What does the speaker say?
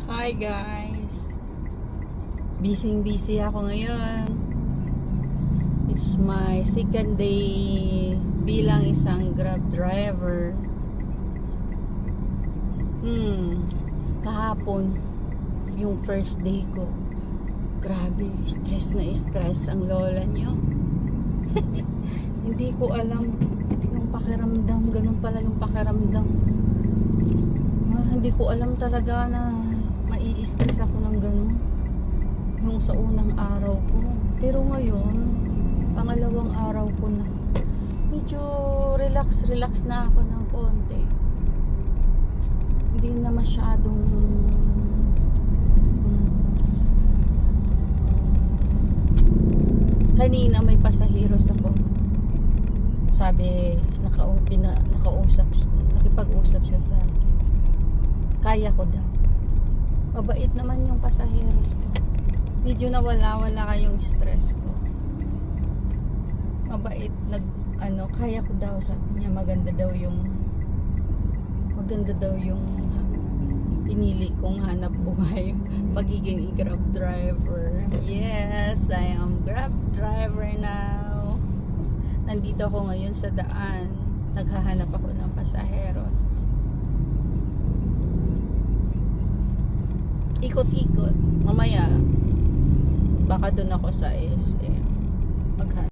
Hi guys, busy ako ngayon. It's my second day bilang isang Grab driver. Kahapon yung first day ko, grabe, stress na stress ang lola nyo. Hindi ko alam yung pakiramdam, ganun pala yung pakiramdam. Hindi ko alam talaga na mai-stress ako ng ganun yung sa unang araw ko, pero ngayon pangalawang araw ko na, medyo relax na ako ng konti. Hindi na masyadong kanina may pasaheros ako, sabi nakipag-usap siya sa akin, kaya ko daw. Mabait naman yung pasaheros ko. Medyo nawala yung stress ko. Mabait, kaya ko daw, sabi niya. Maganda daw yung pinili kong hanap buhay, pagiging Grab driver. Yes, I am Grab driver now. Nandito ako ngayon sa daan. Naghahanap ako ng pasaheros. Ikot-ikot. Mamaya baka doon ako sa SM maghanap.